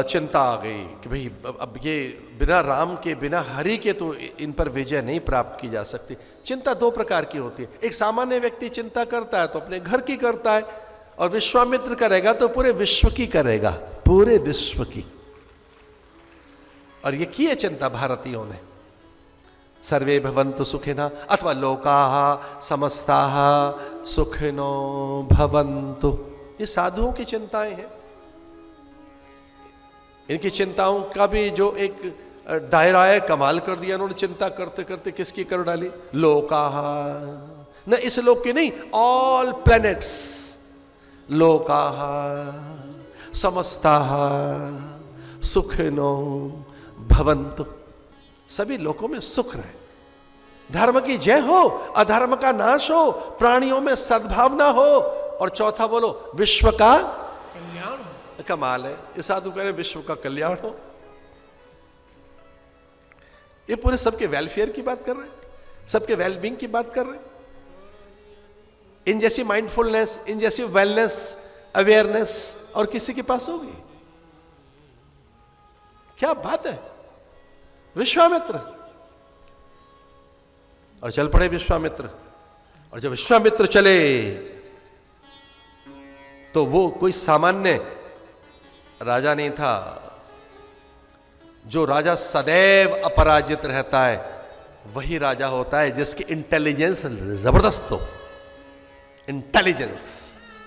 चिंता आ गई कि भाई अब ये बिना राम के, बिना हरि के तो इन पर विजय नहीं प्राप्त की जा सकती। चिंता दो प्रकार की होती है। एक सामान्य व्यक्ति चिंता करता है तो अपने घर की करता है, और विश्वामित्र करेगा तो पूरे विश्व की करेगा, पूरे विश्व की। और ये की है चिंता भारतीयों ने। सर्वे भवन्तु सुखिनः अथवा लोकाः समस्ताः सुखिनो भवन्तु, ये साधुओं की चिंताएं हैं। इनकी चिंताओं का भी जो एक दायरा है, कमाल कर दिया उन्होंने। चिंता करते करते किसकी कर डाली? लोकाः, न इस लोक की नहीं, ऑल प्लैनेट्स। लोकाः समस्ताः सुखिनो भवन्तु, सभी लोकों में सुख रहे, धर्म की जय हो, अधर्म का नाश हो, प्राणियों में सद्भावना हो, और चौथा बोलो विश्व का कल्याण हो। कमाल है, ये साधु कह रहे विश्व का कल्याण हो। ये पूरे सबके वेलफेयर की बात कर रहे हैं, सबके वेलबींग की बात कर रहे हैं। इन जैसी माइंडफुलनेस, इन जैसी वेलनेस, अवेयरनेस और किसी के पास होगी? क्या बात है। विश्वामित्र, और चल पड़े विश्वामित्र। और जब विश्वामित्र चले तो वो कोई सामान्य राजा नहीं था। जो राजा सदैव अपराजित रहता है वही राजा होता है जिसकी इंटेलिजेंस जबरदस्त हो। इंटेलिजेंस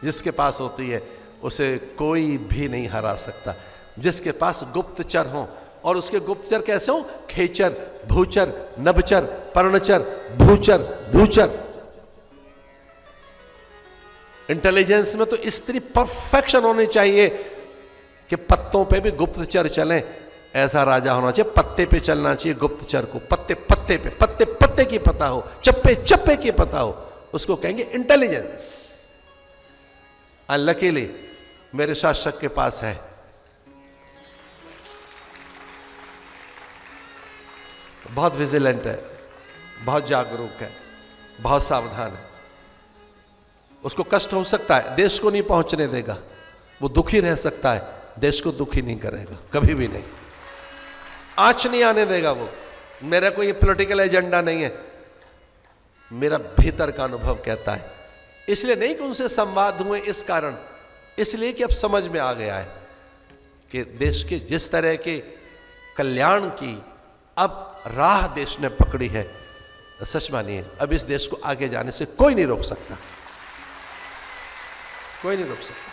जिसके पास होती है उसे कोई भी नहीं हरा सकता। जिसके पास गुप्तचर हो, और उसके गुप्तचर कैसे हो? खेचर, भूचर, नभचर, पर्णचर, भूचर, धूचर। इंटेलिजेंस में तो स्त्री परफेक्शन होनी चाहिए कि पत्तों पे भी गुप्तचर चलें, ऐसा राजा होना चाहिए। पत्ते पे चलना चाहिए गुप्तचर को, पत्ते पत्ते पे, पत्ते पत्ते की पता हो, चप्पे चप्पे की पता हो, उसको कहेंगे इंटेलिजेंस। अनलकीली मेरे शासक के पास है। बहुत विजिलेंट है, बहुत जागरूक है, बहुत सावधान है। उसको कष्ट हो सकता है, देश को नहीं पहुंचने देगा। वो दुखी रह सकता है, देश को दुखी नहीं करेगा, कभी भी नहीं। आंच नहीं आने देगा वो। मेरा कोई पॉलिटिकल एजेंडा नहीं है, मेरा भीतर का अनुभव कहता है। इसलिए नहीं कि उनसे संवाद हुए इस कारण, इसलिए कि अब समझ में आ गया है कि देश के जिस तरह के कल्याण की अब राह देश ने पकड़ी है, सच मानिए अब इस देश को आगे जाने से कोई नहीं रोक सकता, कोई नहीं रोक सकता।